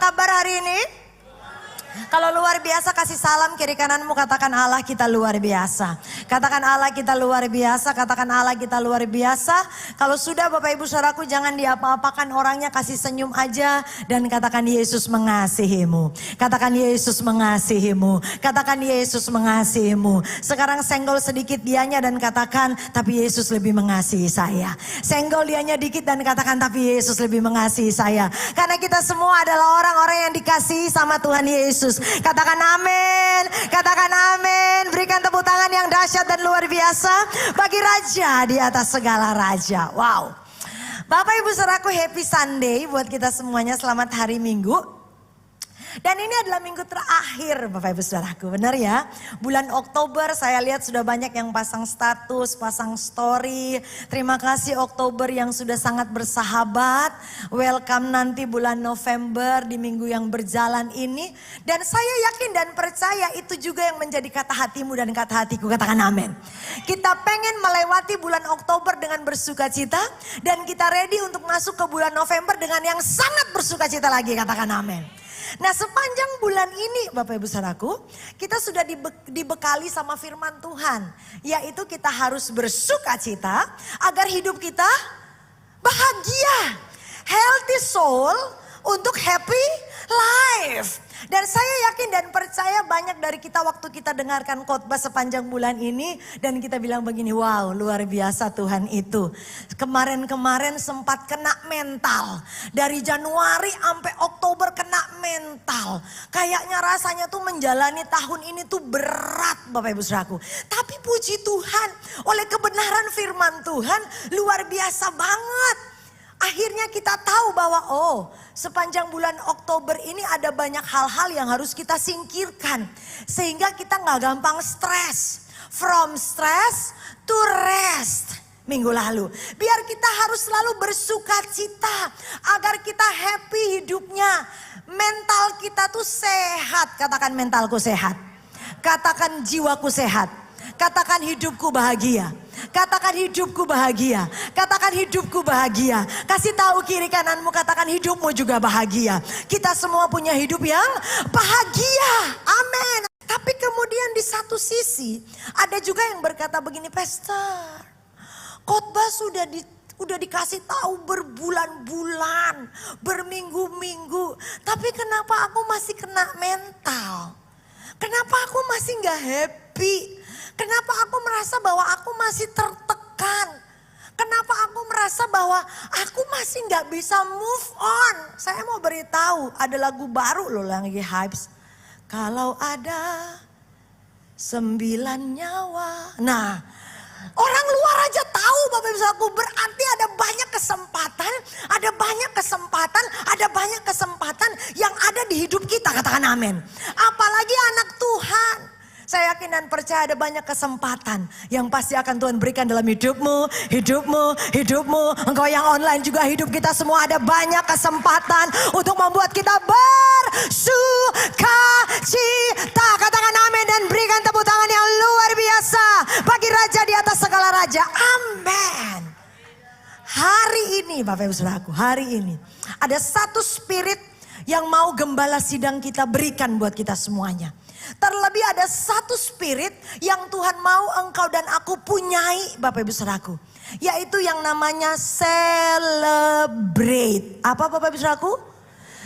kabar hari ini? Kalau luar biasa kasih salam kiri kananmu, katakan Allah kita luar biasa. Katakan Allah kita luar biasa, katakan Allah kita luar biasa. Kalau sudah Bapak Ibu Saudaraku jangan diapa-apakan orangnya, kasih senyum aja. Dan katakan Yesus mengasihimu. Katakan Yesus mengasihimu. Katakan Yesus mengasihimu. Sekarang senggol sedikit dianya dan katakan tapi Yesus lebih mengasihi saya. Senggol dianya dikit dan katakan tapi Yesus lebih mengasihi saya. Karena kita semua adalah orang-orang yang dikasihi sama Tuhan Yesus. Katakan amin, katakan amin. Berikan tepuk tangan yang dahsyat dan luar biasa bagi Raja di atas segala raja. Wow. Bapak Ibu Saudaraku, happy Sunday buat kita semuanya. Selamat hari Minggu. Dan ini adalah minggu terakhir Bapak Ibu Saudaraku, benar ya? Bulan Oktober saya lihat sudah banyak yang pasang status, pasang story. Terima kasih Oktober yang sudah sangat bersahabat. Welcome nanti bulan November di minggu yang berjalan ini. Dan saya yakin dan percaya itu juga yang menjadi kata hatimu dan kata hatiku. Katakan amin. Kita pengen melewati bulan Oktober dengan bersuka cita. Dan kita ready untuk masuk ke bulan November dengan yang sangat bersuka cita lagi. Katakan amin. Nah sepanjang bulan ini Bapak Ibu Saudaraku, kita sudah dibekali sama firman Tuhan. Yaitu kita harus bersuka cita agar hidup kita bahagia. Healthy soul untuk happy life. Dan saya yakin dan percaya banyak dari kita waktu kita dengarkan khotbah sepanjang bulan ini. Dan kita bilang begini, wow luar biasa Tuhan itu. Kemarin-kemarin sempat kena mental. Dari Januari sampai Oktober kena mental. Kayaknya rasanya tuh menjalani tahun ini tuh berat Bapak Ibu Saudaraku. Tapi puji Tuhan oleh kebenaran firman Tuhan luar biasa banget. Akhirnya kita tahu bahwa sepanjang bulan Oktober ini ada banyak hal-hal yang harus kita singkirkan. Sehingga kita gak gampang stres. From stress to rest. Minggu lalu. Biar kita harus selalu bersuka cita. Agar kita happy hidupnya. Mental kita tuh sehat. Katakan mentalku sehat. Katakan jiwaku sehat. Katakan hidupku bahagia. Katakan hidupku bahagia. Katakan hidupku bahagia. Kasih tahu kiri kananmu, katakan hidupmu juga bahagia. Kita semua punya hidup yang bahagia. Amin. Tapi kemudian di satu sisi ada juga yang berkata begini, Pastor, khotbah udah dikasih tahu berbulan-bulan, berminggu-minggu. Tapi kenapa aku masih kena mental? Kenapa aku masih gak happy? Kenapa aku merasa bahwa aku masih tertekan? Kenapa aku merasa bahwa aku masih gak bisa move on? Saya mau beritahu, ada lagu baru loh yang lagi hype. Kalau ada 9 nyawa. Nah, orang luar aja tahu Bapak Ibu Saudaraku, berarti ada banyak kesempatan, ada banyak kesempatan yang ada di hidup kita, katakan amin. Apalagi anak Tuhan. Saya yakin dan percaya ada banyak kesempatan yang pasti akan Tuhan berikan dalam hidupmu. Engkau yang online juga, hidup kita semua ada banyak kesempatan untuk membuat kita bersuka cita. Katakan amin dan berikan tepuk tangan yang luar biasa bagi Raja di atas segala raja. Amin. Hari ini Bapak Ibu Saudaraku, hari ini ada satu spirit yang mau gembala sidang kita berikan buat kita semuanya. Terlebih ada satu spirit yang Tuhan mau engkau dan aku punyai Bapak Ibu Saudaraku. Yaitu yang namanya celebrate. Apa Bapak Ibu Saudaraku?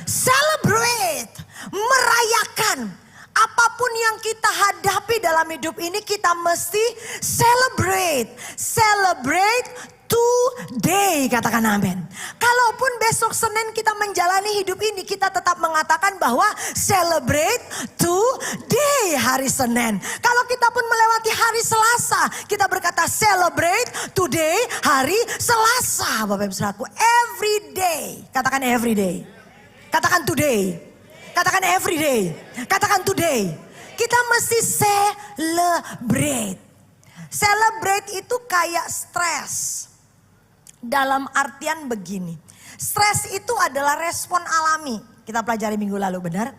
Celebrate. Merayakan. Apapun yang kita hadapi dalam hidup ini kita mesti celebrate. Celebrate today, katakan amin. Kalaupun besok Senin kita menjalani hidup ini, kita tetap mengatakan bahwa celebrate today, hari Senin. Kalau kita pun melewati hari Selasa, kita berkata celebrate today, hari Selasa. Bapak Ibu Saudaraku, every day. Katakan every day. Katakan today. Katakan every day. Katakan today. Kita mesti celebrate. Celebrate itu kayak stres. Dalam artian begini, stres itu adalah respon alami. Kita pelajari minggu lalu, benar?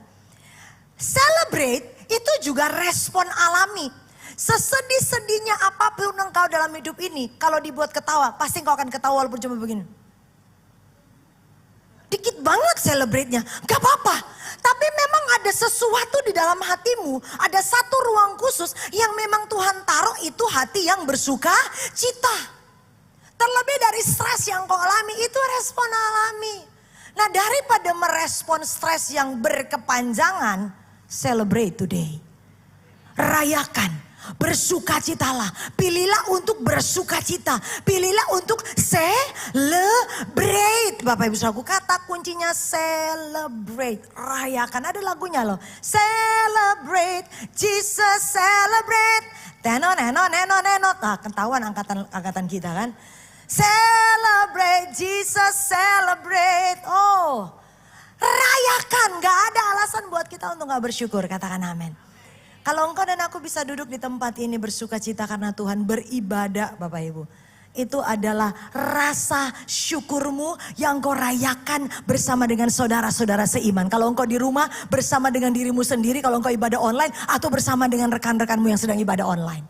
Celebrate itu juga respon alami. Sesedih-sedihnya apapun engkau dalam hidup ini, kalau dibuat ketawa, pasti engkau akan ketawa walaupun cuma begini. Dikit banget celebrate-nya. Gak apa-apa. Tapi memang ada sesuatu di dalam hatimu. Ada satu ruang khusus yang memang Tuhan taruh, itu hati yang bersuka cita. Terlebih dari stres yang kau alami, itu respon alami. Nah, daripada merespon stres yang berkepanjangan, celebrate today. Rayakan. Bersukacitalah, pilihlah untuk bersukacita, pilihlah untuk celebrate. Bapak Ibu Saudaraku, kata kuncinya celebrate, rayakan. Ada lagunya loh, celebrate, Jesus celebrate. Neno. Nah, ketahuan angkatan kita kan. Celebrate, Jesus celebrate. Oh, rayakan, gak ada alasan buat kita untuk gak bersyukur, katakan amin. Kalau engkau dan aku bisa duduk di tempat ini bersuka cita karena Tuhan, beribadah Bapak Ibu. Itu adalah rasa syukurmu yang kau rayakan bersama dengan saudara-saudara seiman. Kalau engkau di rumah bersama dengan dirimu sendiri, kalau engkau ibadah online atau bersama dengan rekan-rekanmu yang sedang ibadah online.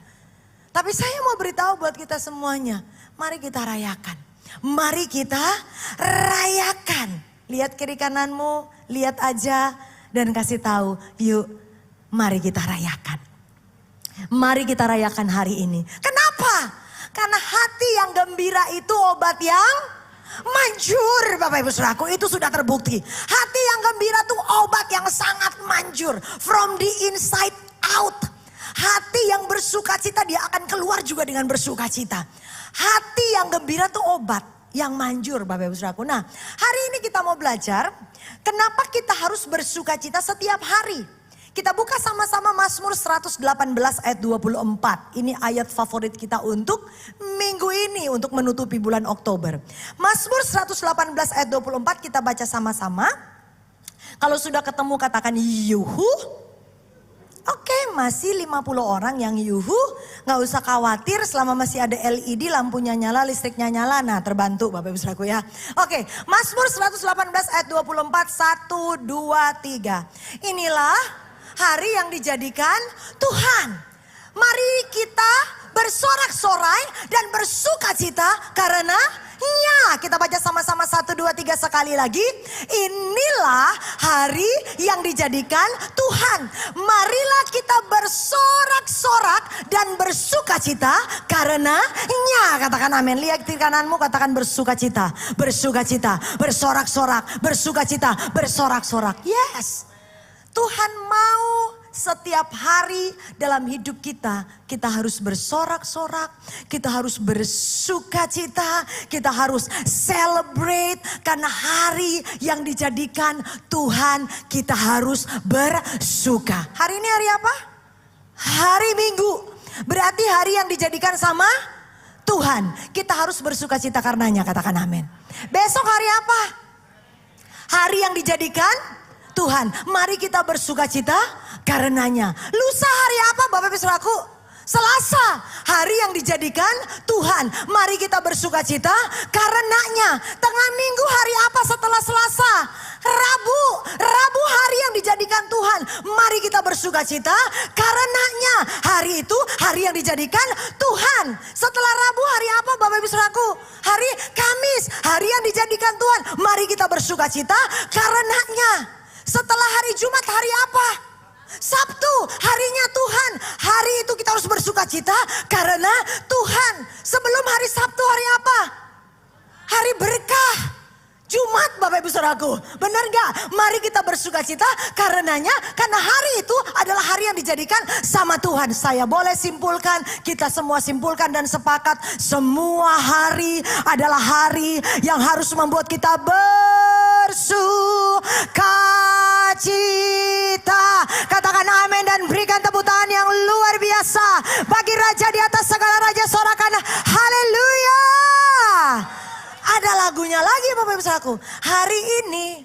Tapi saya mau beritahu buat kita semuanya, mari kita rayakan. Mari kita rayakan. Lihat kiri kananmu, lihat aja dan kasih tahu, yuk. Mari kita rayakan. Mari kita rayakan hari ini. Kenapa? Karena hati yang gembira itu obat yang manjur. Bapak Ibu Saudaraku, itu sudah terbukti. Hati yang gembira itu obat yang sangat manjur. From the inside out. Hati yang bersukacita dia akan keluar juga dengan bersukacita. Hati yang gembira itu obat yang manjur Bapak Ibu Saudaraku. Nah, hari ini kita mau belajar kenapa kita harus bersukacita setiap hari. Kita buka sama-sama Mazmur 118 ayat 24. Ini ayat favorit kita untuk minggu ini, untuk menutupi bulan Oktober. Mazmur 118 ayat 24 kita baca sama-sama. Kalau sudah ketemu katakan yuhu. Oke, masih 50 orang yang yuhu. Gak usah khawatir, selama masih ada LED, lampunya nyala, listriknya nyala. Nah, terbantu Bapak Ibu Saudaraku ya. Oke, Mazmur 118 ayat 24, 1, 2, 3. Inilah hari yang dijadikan Tuhan. Mari kita bersorak-sorai dan bersukacita karenanya. Kita baca sama-sama 1, 2, 3 sekali lagi. Inilah hari yang dijadikan Tuhan. Marilah kita bersorak-sorak dan bersukacita karenanya. Katakan amin. Lihat di kananmu, katakan bersukacita. Bersukacita, bersorak-sorak, bersukacita, bersorak-sorak. Yes. Tuhan mau setiap hari dalam hidup kita harus bersorak-sorak, kita harus bersukacita, kita harus celebrate. Karena hari yang dijadikan Tuhan, kita harus bersuka. Hari ini hari apa? Hari Minggu. Berarti hari yang dijadikan sama Tuhan. Kita harus bersukacita karenanya, katakan amin. Besok hari apa? Hari yang dijadikan Tuhan, mari kita bersukacita karenanya. Lusa hari apa Bapak Ibu Saudaraku? Selasa, hari yang dijadikan Tuhan. Mari kita bersukacita karenanya. Tengah minggu hari apa setelah Selasa? Rabu. Rabu hari yang dijadikan Tuhan. Mari kita bersukacita karenanya. Hari itu hari yang dijadikan Tuhan. Setelah Rabu hari apa Bapak Ibu Saudaraku? Hari Kamis, hari yang dijadikan Tuhan. Mari kita bersukacita karenanya. Setelah hari Jumat hari apa? Sabtu, harinya Tuhan. Hari itu kita harus bersukacita karena Tuhan. Sebelum hari Sabtu hari apa? Hari berkah. Jumat Bapak Ibu Saudaraku. Benar gak? Mari kita bersukacita karenanya. Karena hari itu adalah hari yang dijadikan sama Tuhan. Saya boleh simpulkan, kita semua simpulkan dan sepakat. Semua hari adalah hari yang harus membuat kita bersukacita. Katakan amin dan berikan tepuk tangan yang luar biasa bagi Raja di atas segala raja. Sorakan haleluya. Ada lagunya lagi Bapak Ibu Saudaraku. Hari ini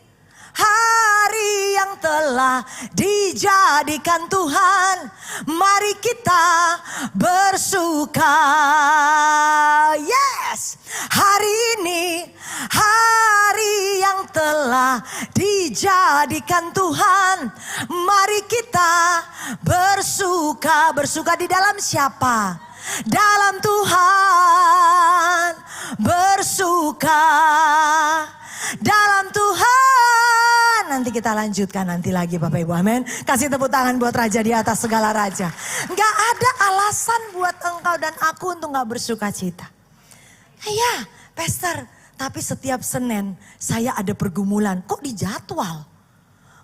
hari yang telah dijadikan Tuhan. Mari kita bersuka. Yes. Hari ini hari yang telah dijadikan Tuhan. Mari kita bersuka. Bersuka di dalam siapa? Dalam Tuhan bersuka. dalam Tuhan. Nanti kita lanjutkan nanti lagi Bapak Ibu, amin. Kasih tepuk tangan buat Raja di atas segala raja. Gak ada alasan buat engkau dan aku untuk gak bersuka cita. Iya, Pastor, tapi setiap Senin saya ada pergumulan. Kok di jadwal?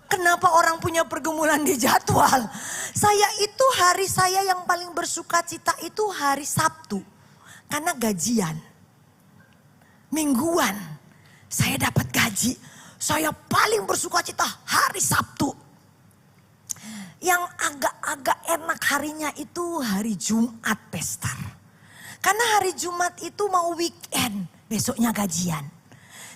Kenapa orang punya pergumulan di jadwal? Saya itu hari saya yang paling bersuka cita itu hari Sabtu. Karena gajian. Mingguan saya dapat gaji. Saya paling bersuka cita hari Sabtu. Yang agak-agak enak harinya itu hari Jumat, Pastor. Karena hari Jumat itu mau weekend. Besoknya gajian.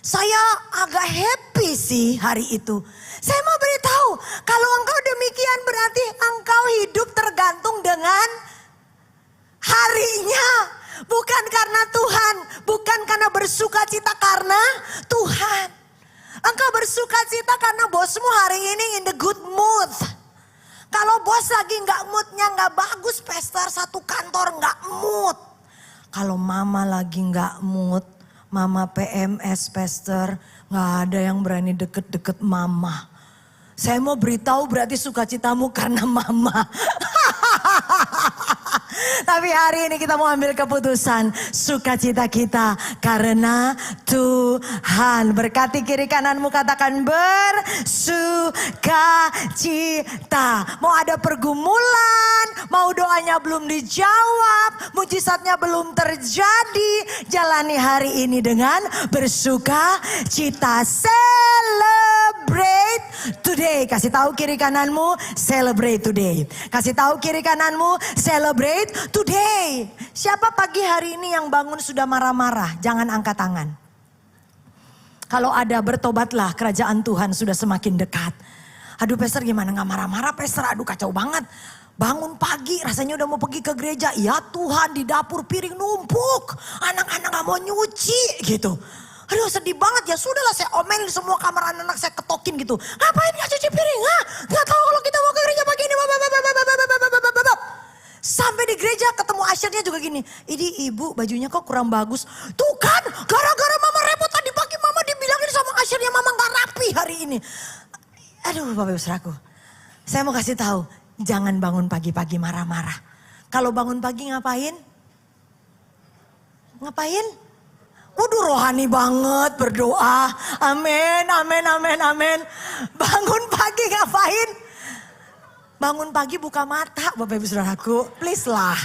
Saya agak happy sih hari itu. Saya mau beritahu, kalau engkau demikian berarti engkau hidup tergantung dengan harinya. Bukan karena Tuhan, bukan karena bersuka cita karena Tuhan. Engkau bersuka cita karena bosmu hari ini in the good mood. Kalau bos lagi gak moodnya gak bagus, Pastor, satu kantor gak mood. Kalau mama lagi gak mood, mama PMS, Pastor, gak ada yang berani deket-deket mama. Saya mau beritahu berarti sukacitamu karena mama. Tapi hari ini kita mau ambil keputusan. Sukacita kita karena Tuhan. Berkati kiri kananmu, katakan bersukacita. Mau ada pergumulan, mau doanya belum dijawab, mujizatnya belum terjadi. Jalani hari ini dengan bersukacita. Celebrate today. Kasih tahu kiri kananmu, celebrate today. Kasih tahu kiri kananmu, celebrate today. Siapa pagi hari ini yang bangun sudah marah-marah? Jangan angkat tangan. Kalau ada, bertobatlah, kerajaan Tuhan sudah semakin dekat. Aduh Pastor, gimana gak marah-marah Pastor? Aduh kacau banget. Bangun pagi rasanya udah mau pergi ke gereja. Ya Tuhan, di dapur piring numpuk. Anak-anak gak mau nyuci gitu. Aduh sedih banget, ya sudahlah saya omelin semua kamar anak-anak, saya ketokin gitu. Ngapain gak cuci piring? Gak tahu kalau kita mau ke gereja pagi ini. Sampai di gereja ketemu ushernya juga gini. Ini ibu bajunya kok kurang bagus. Tuh kan, gara-gara mama repot tadi pagi mama dibilangin sama ushernya mama gak rapi hari ini. Aduh Bapak Ibu Saudaraku, saya mau kasih tahu, jangan bangun pagi-pagi marah-marah. Kalau bangun pagi ngapain? Ngapain? Waduh rohani banget berdoa. Amin, amin, amin, amin. Bangun pagi ngapain? Bangun pagi buka mata Bapak Ibu Saudaraku. Please lah.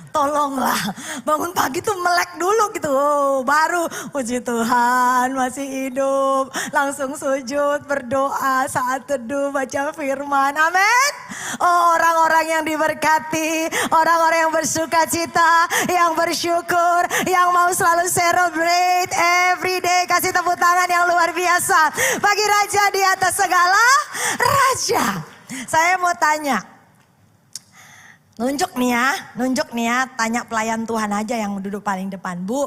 Tolonglah. Bangun pagi tuh melek dulu gitu. Oh, baru puji Tuhan masih hidup. Langsung sujud berdoa saat teduh baca firman. Amin. Oh orang-orang yang diberkati. Orang-orang yang bersuka cita. Yang bersyukur. Yang mau selalu celebrate every day. Kasih tepuk tangan yang luar biasa. Bagi Raja di atas segala raja. Saya mau tanya. Nunjuk nih ya, tanya pelayan Tuhan aja yang duduk paling depan. Bu,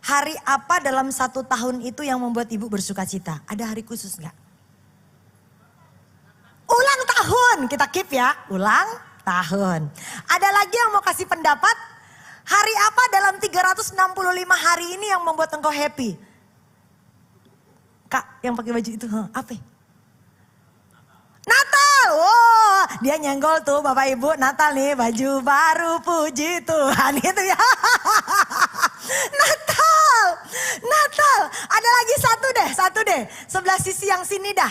hari apa dalam 1 tahun itu yang membuat ibu bersuka cita? Ada hari khusus gak? Ulang tahun, kita keep ya, ulang tahun. Ada lagi yang mau kasih pendapat? Hari apa dalam 365 hari ini yang membuat engkau happy? Kak, yang pakai baju itu, apa? Natal, oh dia nyenggol tuh Bapak Ibu, Natal nih baju baru puji Tuhan gitu ya. Natal, ada lagi satu deh, sebelah sisi yang sini dah.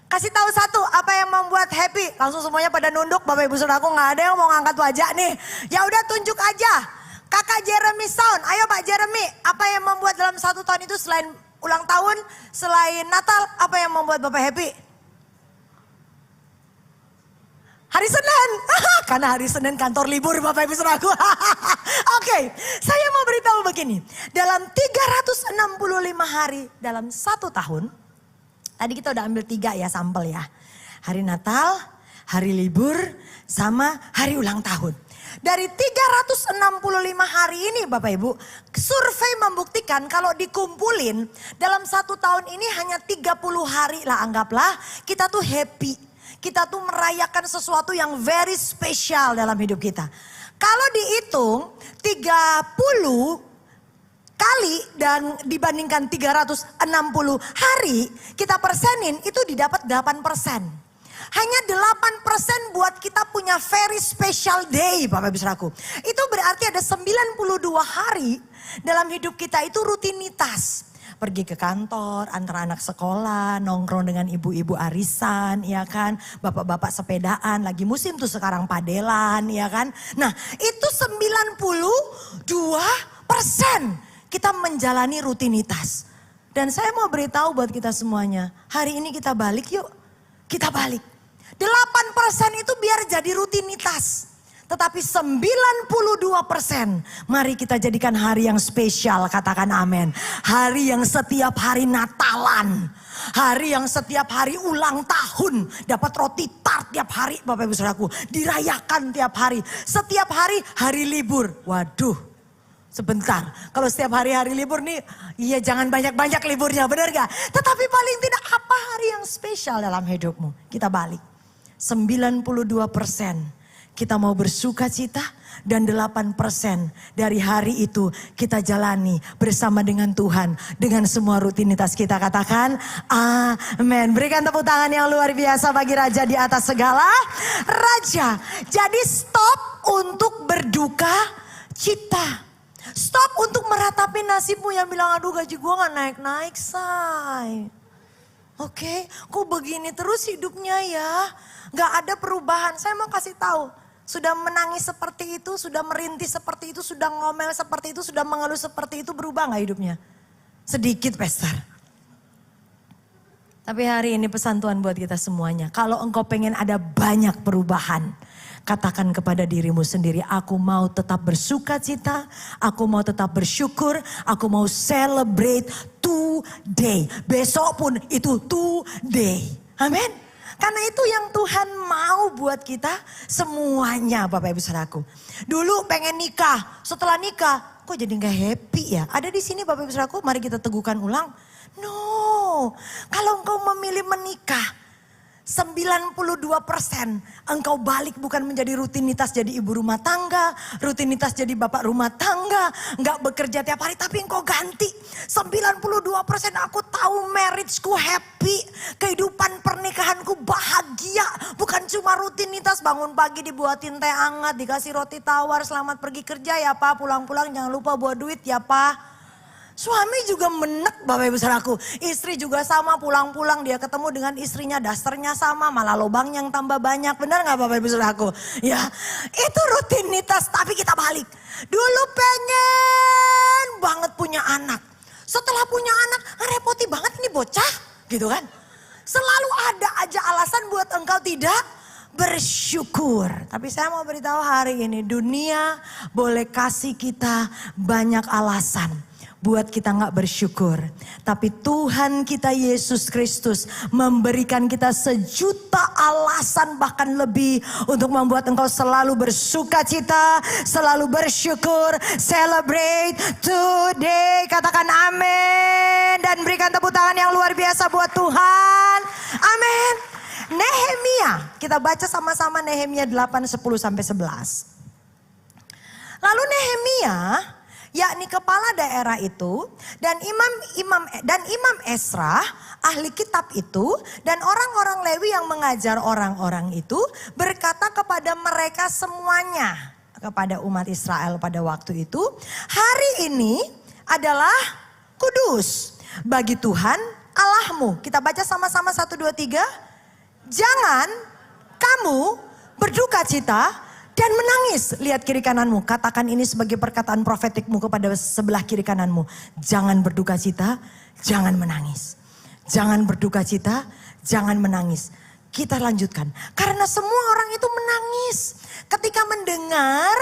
Kasih tahu satu, apa yang membuat happy? Langsung semuanya pada nunduk, Bapak Ibu Saudaraku nggak ada yang mau ngangkat wajah nih. Ya udah tunjuk aja, Kakak Jeremy Sound, ayo Pak Jeremy, apa yang membuat dalam 1 tahun itu selain ulang tahun, selain Natal, apa yang membuat Bapak happy? Hari Senin, karena hari Senin kantor libur Bapak Ibu Saudaraku. Oke, saya mau beritahu begini. Dalam 365 hari dalam 1 tahun. Tadi kita udah ambil 3 ya sampel ya. Hari Natal, hari libur, sama hari ulang tahun. Dari 365 hari ini Bapak Ibu, survei membuktikan kalau dikumpulin dalam 1 tahun ini hanya 30 hari lah anggaplah kita tuh happy. Kita tuh merayakan sesuatu yang very spesial dalam hidup kita. Kalau dihitung 30 kali dan dibandingkan 360 hari kita persenin itu didapat 8%. Hanya 8% buat kita punya very special day Bapak Ibu Saudaraku. Itu berarti ada 92 hari dalam hidup kita itu rutinitas. Pergi ke kantor, antar anak sekolah, nongkrong dengan ibu-ibu arisan, ya kan. Bapak-bapak sepedaan, lagi musim tuh sekarang padelan, ya kan. Nah itu 92% kita menjalani rutinitas. Dan saya mau beritahu buat kita semuanya, hari ini kita balik yuk. Kita balik. 8% itu biar jadi rutinitas. Tetapi 92% mari kita jadikan hari yang spesial, katakan amin. Hari yang setiap hari Natalan. Hari yang setiap hari ulang tahun. Dapat roti tart tiap hari Bapak Ibu Saudaraku. Dirayakan tiap hari. Setiap hari hari libur. Waduh. Sebentar, kalau setiap hari libur nih, iya jangan banyak-banyak liburnya, benar gak? Tetapi paling tidak apa hari yang spesial dalam hidupmu? Kita balik. 92% kita mau bersuka cita dan 8% dari hari itu kita jalani bersama dengan Tuhan. Dengan semua rutinitas kita, katakan amin. Berikan tepuk tangan yang luar biasa bagi Raja di atas segala Raja. Jadi stop untuk berduka cita. Stop untuk meratapi nasibmu yang bilang aduh gaji gue gak naik-naik say. Oke, kok begini terus hidupnya ya. Gak ada perubahan. Saya mau kasih tahu. Sudah menangis seperti itu, sudah merintih seperti itu, sudah ngomel seperti itu, sudah mengeluh seperti itu, berubah gak hidupnya? Sedikit Pastor. Tapi hari ini pesan Tuhan buat kita semuanya. Kalau engkau pengen ada banyak perubahan, katakan kepada dirimu sendiri, aku mau tetap bersuka cita, aku mau tetap bersyukur, aku mau celebrate today. Besok pun itu today. Amin. Karena itu yang Tuhan mau buat kita semuanya Bapak Ibu Saudaraku. Dulu pengen nikah, setelah nikah kok jadi gak happy ya. Ada di sini Bapak Ibu Saudaraku, mari kita teguhkan ulang. No, kalau engkau memilih menikah, 92% engkau balik bukan menjadi rutinitas jadi ibu rumah tangga, rutinitas jadi bapak rumah tangga, enggak bekerja tiap hari tapi engkau ganti. 92% aku tahu marriageku happy, kehidupan pernikahanku bahagia, bukan cuma rutinitas bangun pagi dibuatin teh hangat, dikasih roti tawar, selamat pergi kerja ya Pak, pulang-pulang jangan lupa bawa duit ya Pak. Suami juga menek Bapak Ibu Saudaraku. Istri juga sama, pulang-pulang dia ketemu dengan istrinya, dasternya sama, malah lubang yang tambah banyak. Benar gak Bapak Ibu Saudaraku? Ya, itu rutinitas tapi kita balik. Dulu pengen banget punya anak. Setelah punya anak, repoti banget ini bocah gitu kan. Selalu ada aja alasan buat engkau tidak bersyukur. Tapi saya mau beritahu hari ini, dunia boleh kasih kita banyak alasan buat kita gak bersyukur. Tapi Tuhan kita Yesus Kristus memberikan kita sejuta alasan bahkan lebih untuk membuat engkau selalu bersuka cita, selalu bersyukur, celebrate today. Katakan amin dan berikan tepuk tangan yang luar biasa buat Tuhan. Amin. Nehemia, kita baca sama-sama Nehemia 8, 10 sampai 11. Lalu Nehemia, yakni kepala daerah itu dan imam Esra ahli kitab itu dan orang-orang Lewi yang mengajar orang-orang itu berkata kepada mereka semuanya, kepada umat Israel pada waktu itu, hari ini adalah kudus bagi Tuhan Allahmu. Kita baca sama-sama 1, 2, 3. Jangan kamu berduka cita dan menangis. Lihat kiri kananmu. Katakan ini sebagai perkataan profetikmu kepada sebelah kiri kananmu. Jangan berduka cita, jangan menangis. Jangan berduka cita, jangan menangis. Kita lanjutkan. Karena semua orang itu menangis ketika mendengar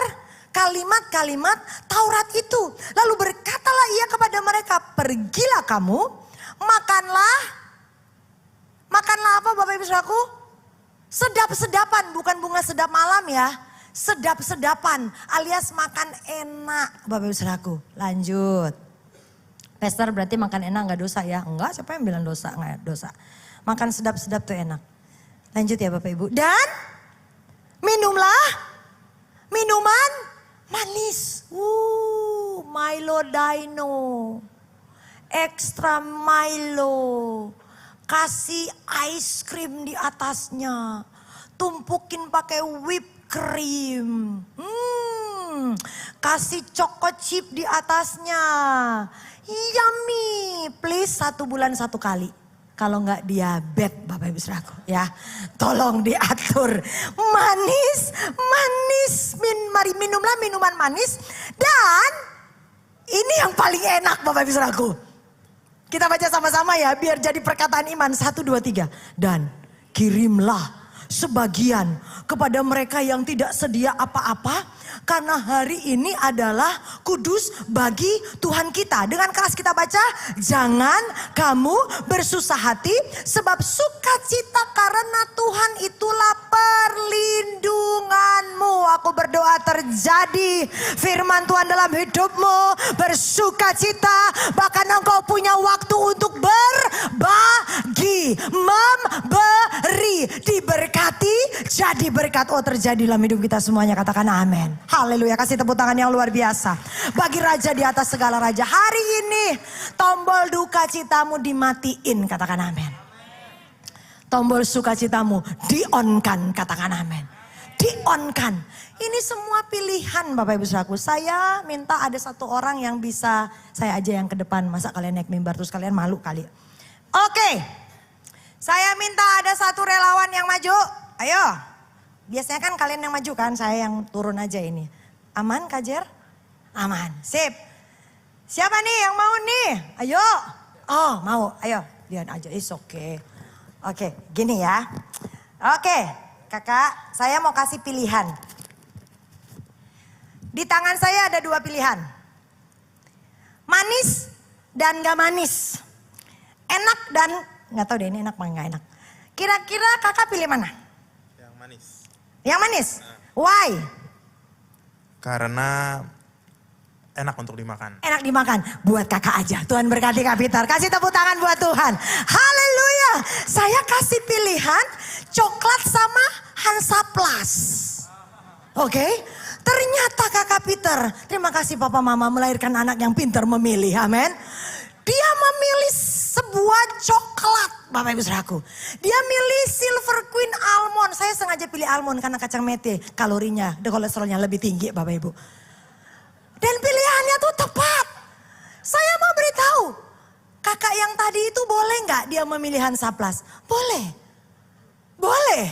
kalimat-kalimat Taurat itu. Lalu berkatalah ia kepada mereka, pergilah kamu, makanlah apa Bapak Ibu Saudaraku? Sedap-sedapan, bukan bunga sedap malam ya. Sedap-sedapan alias makan enak Bapak Ibu Saudaraku. Lanjut. Pastor berarti makan enak gak dosa ya? Enggak, siapa yang bilang dosa? Enggak dosa. Makan sedap-sedap tuh enak. Lanjut ya Bapak Ibu. Dan minumlah minuman manis. Milo Dino, extra Milo, kasih ice cream di atasnya, tumpukin pakai whipped cream, kasih choco chip di atasnya, yummy. Please 1 bulan 1 kali. Kalau nggak diabetes Bapak Ibu Saudaraku ya, tolong diatur. Manis, mari minumlah minuman manis. Dan ini yang paling enak Bapak Ibu Saudaraku. Kita baca sama-sama ya, biar jadi perkataan iman. 1, 2, 3. Dan kirimlah sebagian kepada mereka yang tidak sedia apa-apa. Karena hari ini adalah kudus bagi Tuhan kita. Dengan keras kita baca, jangan kamu bersusah hati sebab sukacita karena Tuhan itulah perlindunganmu. Aku berdoa terjadi firman Tuhan dalam hidupmu, bersukacita. Bahkan engkau punya waktu untuk berbagi, memberi, diberkati, jadi berkat. Oh, terjadi dalam hidup kita semuanya, katakan amin. Haleluya, kasih tepuk tangan yang luar biasa. Bagi raja di atas segala raja. Hari ini tombol duka citamu dimatiin, katakan amin. Tombol sukacitamu di-on-kan, katakan amin. Di-on-kan. Ini semua pilihan Bapak Ibu Saudaraku. Saya minta ada 1 orang yang bisa, saya aja yang ke depan. Masa kalian naik mimbar terus kalian malu kali. Oke. Saya minta ada 1 relawan yang maju. Ayo. Biasanya kan kalian yang maju kan, saya yang turun aja ini. Aman Kak Jer? Aman, sip. Siapa nih yang mau nih? Ayo. Oh mau, ayo. Lihat aja, it's okay. Oke, gini ya. Oke, kakak, saya mau kasih pilihan. Di tangan saya ada 2 pilihan. Manis dan gak manis. Enak dan, gak tahu deh ini enak apa gak enak. Kira-kira kakak pilih mana? Yang manis. Yang manis? Why? Karena enak untuk dimakan. Enak dimakan. Buat kakak aja. Tuhan berkati Kak Peter. Kasih tepuk tangan buat Tuhan. Haleluya. Saya kasih pilihan coklat sama Hansaplast. Oke. Ternyata Kakak Peter. Terima kasih Papa Mama melahirkan anak yang pintar memilih. Amin. Dia memilih sebuah coklat Bapak Ibu Saudaraku. Dia milih Silver Queen almond. Saya sengaja pilih almond karena kacang mete kalorinya, kolesterolnya lebih tinggi Bapak Ibu. Dan pilihannya tuh tepat. Saya mau beritahu, kakak yang tadi itu boleh nggak dia memilih Hansaplast? Boleh. Boleh.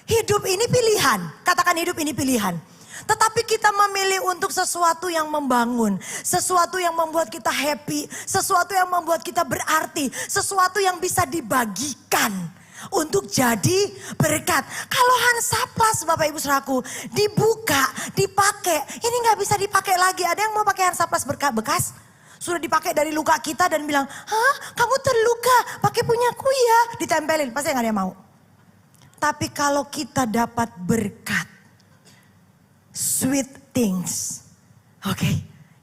Hidup ini pilihan. Katakan hidup ini pilihan. Tetapi kita memilih untuk sesuatu yang membangun. Sesuatu yang membuat kita happy. Sesuatu yang membuat kita berarti. Sesuatu yang bisa dibagikan. Untuk jadi berkat. Kalau Hansaplast Bapak Ibu Saudaraku dibuka, dipakai. Ini gak bisa dipakai lagi. Ada yang mau pakai Hansaplast bekas? Sudah dipakai dari luka kita dan bilang, hah kamu terluka pakai punyaku ya. Ditempelin, pasti gak ada yang mau. Tapi kalau kita dapat berkat. Sweet things. Oke,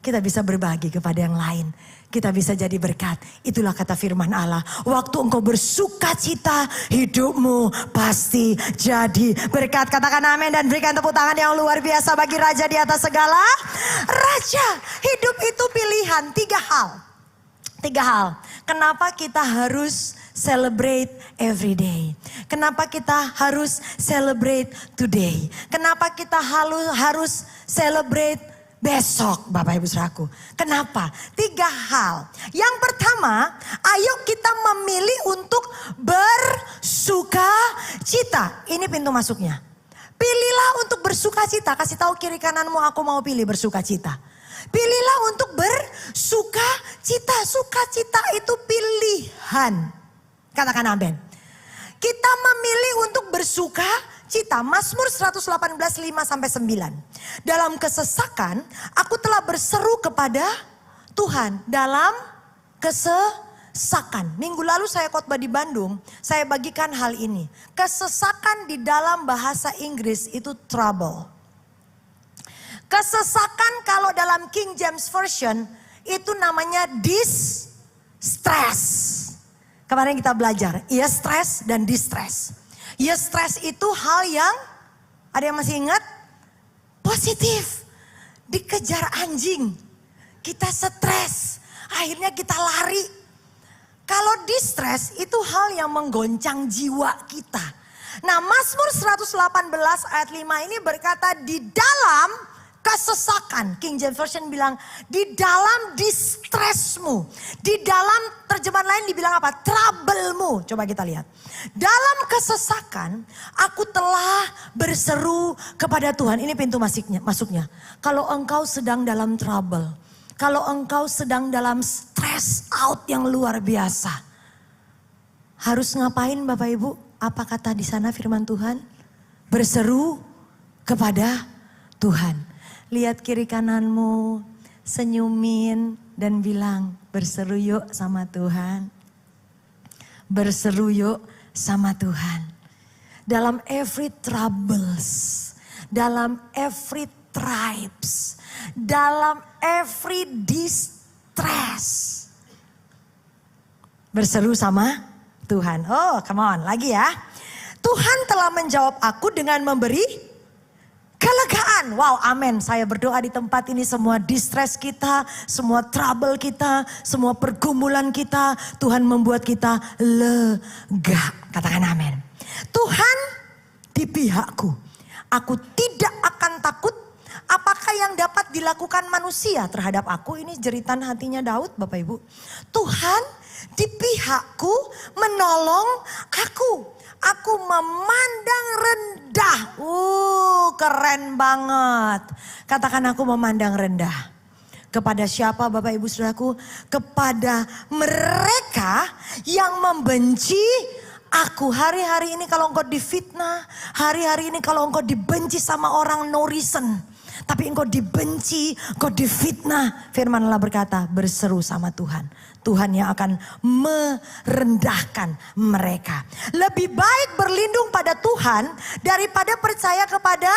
kita bisa berbagi kepada yang lain. Kita bisa jadi berkat. Itulah kata firman Allah. Waktu engkau bersuka cita, hidupmu pasti jadi berkat. Katakan amin dan berikan tepuk tangan yang luar biasa bagi Raja di atas segala raja. Hidup itu pilihan. 3 hal. 3 hal. Kenapa kita harus celebrate every day? Kenapa kita harus celebrate today? Kenapa kita harus celebrate besok Bapak Ibu Saudaraku? Kenapa? 3 hal. Yang pertama, ayo kita memilih untuk bersuka cita. Ini pintu masuknya. Pilihlah untuk bersuka cita. Kasih tahu kiri kananmu, aku mau pilih bersuka cita. Pilihlah untuk bersuka cita. Sukacita itu pilihan. Katakan amin. Kita memilih untuk bersuka cita. Mazmur 118:5-9. Dalam kesesakan aku telah berseru kepada Tuhan. Dalam kesesakan. Minggu lalu saya khotbah di Bandung. Saya bagikan hal ini. Kesesakan di dalam bahasa Inggris itu trouble. Kesesakan kalau dalam King James Version itu namanya distress. Kemarin kita belajar, ya stres dan distress. Ya stres itu hal yang, ada yang masih ingat? Positif. Dikejar anjing. kita stres, akhirnya kita lari. Kalau distress itu hal yang menggoncang jiwa kita. Nah, Mazmur 118 ayat 5 ini berkata di dalam kesesakan. King James Version bilang di dalam distressmu. Di dalam terjemahan lain dibilang apa? Troublemu. Coba kita lihat. Dalam kesesakan aku telah berseru kepada Tuhan. Ini pintu masuknya. Kalau engkau sedang dalam trouble. Kalau engkau sedang dalam stress out yang luar biasa. Harus ngapain Bapak Ibu? Apa kata di sana firman Tuhan? Berseru kepada Tuhan. Lihat kiri kananmu, senyumin dan bilang berseru yuk sama Tuhan. Berseru yuk sama Tuhan. Dalam every troubles, dalam every tribes, dalam every distress. Berseru sama Tuhan. Oh come on lagi ya. Tuhan telah menjawab aku dengan memberi kelegaan. Wow, amin. Saya berdoa di tempat ini semua distress kita, semua trouble kita, semua pergumulan kita, Tuhan membuat kita lega. Katakan amin. Tuhan di pihakku. Aku tidak akan takut. Apakah yang dapat dilakukan manusia terhadap aku? Ini jeritan hatinya Daud, Bapak Ibu. Tuhan di pihakku menolong aku. Aku memandang rendah. Keren banget. Katakan aku memandang rendah. Kepada siapa Bapak Ibu Saudaraku? Kepada mereka yang membenci aku. Hari-hari ini kalau engkau difitnah. Hari-hari ini kalau engkau dibenci sama orang no reason. Tapi engkau dibenci, engkau difitnah. Firman Allah berkata berseru sama Tuhan. Tuhan yang akan merendahkan mereka. Lebih baik berlindung pada Tuhan daripada percaya kepada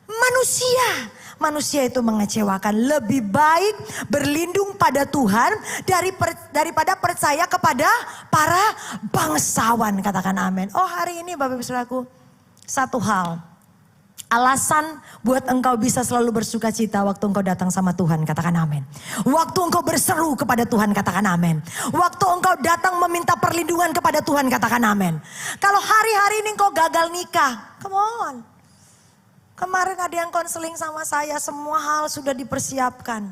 manusia. Manusia itu mengecewakan. Lebih baik berlindung pada Tuhan daripada percaya kepada para bangsawan. Katakan amin. Oh hari ini Bapak Ibu Saudaraku, satu hal. Alasan buat engkau bisa selalu bersuka cita waktu engkau datang sama Tuhan, katakan amin. Waktu engkau berseru kepada Tuhan, katakan amin. Waktu engkau datang meminta perlindungan kepada Tuhan, katakan amin. Kalau hari-hari ini engkau gagal nikah, come on. Kemarin ada yang konseling sama saya, semua hal sudah dipersiapkan.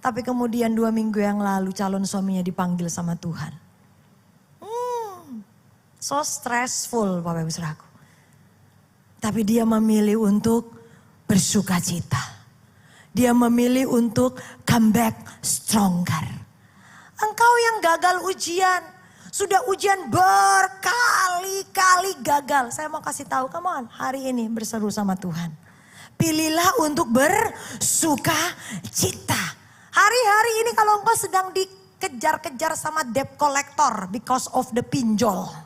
Tapi kemudian 2 minggu yang lalu calon suaminya dipanggil sama Tuhan. So stressful Bapak Ibu Saudaraku. Tapi dia memilih untuk bersuka cita. Dia memilih untuk come back stronger. Engkau yang gagal ujian. Sudah ujian berkali-kali gagal. Saya mau kasih tahu, come on, hari ini berseru sama Tuhan. Pilihlah untuk bersuka cita. Hari-hari ini kalau engkau sedang dikejar-kejar sama debt collector because of the pinjol.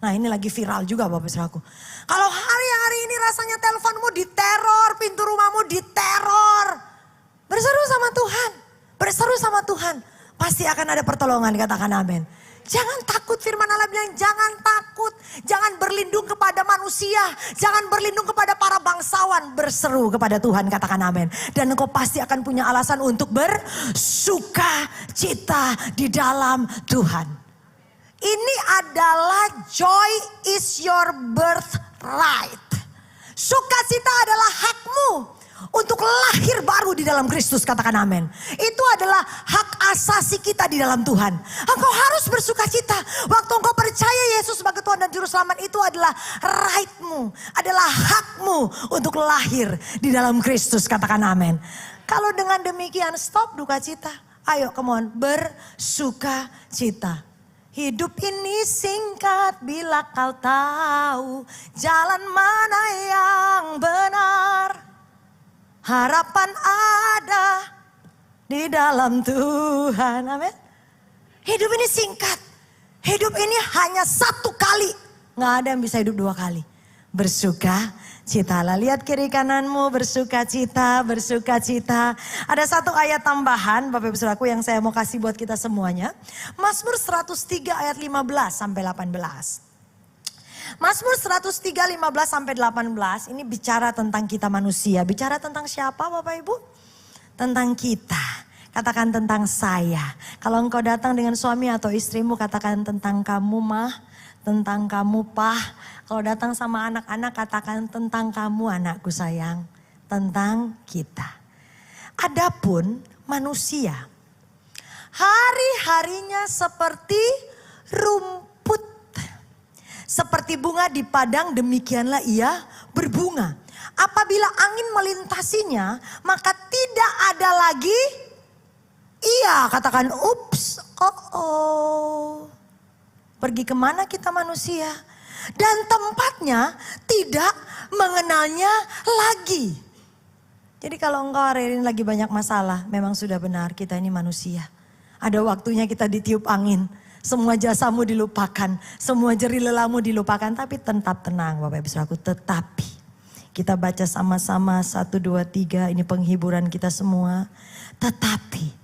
Nah ini lagi viral juga Bapak Saudaraku. Kalau hari-hari ini rasanya teleponmu diteror, pintu rumahmu diteror. Berseru sama Tuhan. Berseru sama Tuhan. Pasti akan ada pertolongan, katakan amin. Jangan takut, firman Allah bilang jangan takut. Jangan berlindung kepada manusia. Jangan berlindung kepada para bangsawan. Berseru kepada Tuhan, katakan amin. Dan engkau pasti akan punya alasan untuk bersuka cita di dalam Tuhan. Ini adalah joy is your birthright. Sukacita adalah hakmu untuk lahir baru di dalam Kristus, katakan amin. Itu adalah hak asasi kita di dalam Tuhan. Engkau harus bersukacita. Waktu engkau percaya Yesus sebagai Tuhan dan Juru Selamat, itu adalah rightmu, adalah hakmu untuk lahir di dalam Kristus, katakan amin. Kalau dengan demikian stop duka cita. Ayo come on, bersukacita. Hidup ini singkat bila kau tahu jalan mana yang benar. Harapan ada di dalam Tuhan. Amin. Hidup ini singkat. Hidup ini hanya 1 kali. Nggak ada yang bisa hidup 2 kali. Bersuka citalah. Lihat kiri kananmu, bersuka cita, bersuka cita. Ada 1 ayat tambahan Bapak Ibu Saudaraku yang saya mau kasih buat kita semuanya. Mazmur 103 ayat 15 sampai 18. Mazmur 103 15 sampai 18 ini bicara tentang kita manusia. Bicara tentang siapa Bapak Ibu? Tentang kita. Katakan tentang saya. Kalau engkau datang dengan suami atau istrimu, katakan tentang kamu mah, tentang kamu pah. Kalau datang sama anak-anak, katakan tentang kamu anakku sayang, tentang kita. Adapun manusia, hari-harinya seperti rumput. Seperti bunga di padang, demikianlah ia berbunga. Apabila angin melintasinya, maka tidak ada lagi, iya katakan ups, pergi kemana kita manusia? Dan tempatnya tidak mengenalnya lagi. Jadi kalau engkau hari ini lagi banyak masalah, memang sudah benar kita ini manusia. Ada waktunya kita ditiup angin, semua jasamu dilupakan, semua jerih lelahmu dilupakan. Tapi tetap tenang Bapak Ibu Saudaraku, tetapi kita baca sama-sama 1, 2, 3, ini penghiburan kita semua. Tetapi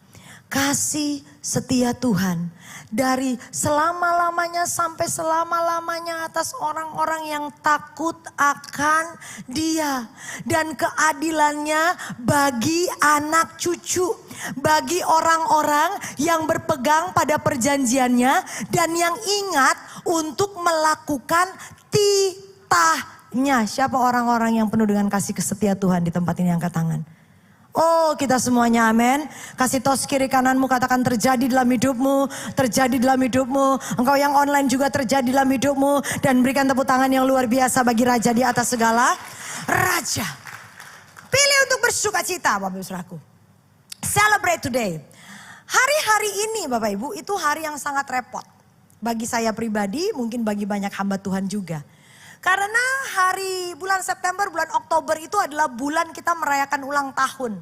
kasih setia Tuhan dari selama-lamanya sampai selama-lamanya atas orang-orang yang takut akan Dia. Dan keadilannya bagi anak cucu, bagi orang-orang yang berpegang pada perjanjiannya dan yang ingat untuk melakukan titahnya. Siapa orang-orang yang penuh dengan kasih setia Tuhan di tempat ini, angkat tangan. Oh kita semuanya amin. Kasih tos kiri kananmu, katakan terjadi dalam hidupmu, terjadi dalam hidupmu. Engkau yang online juga terjadi dalam hidupmu. Dan berikan tepuk tangan yang luar biasa bagi Raja di atas segala Raja. Pilih untuk bersuka cita Bapak Ibu Saudaraku. Celebrate today. Hari-hari ini Bapak Ibu itu hari yang sangat repot. Bagi saya pribadi, mungkin bagi banyak hamba Tuhan juga. Karena bulan September, bulan Oktober itu adalah bulan kita merayakan ulang tahun.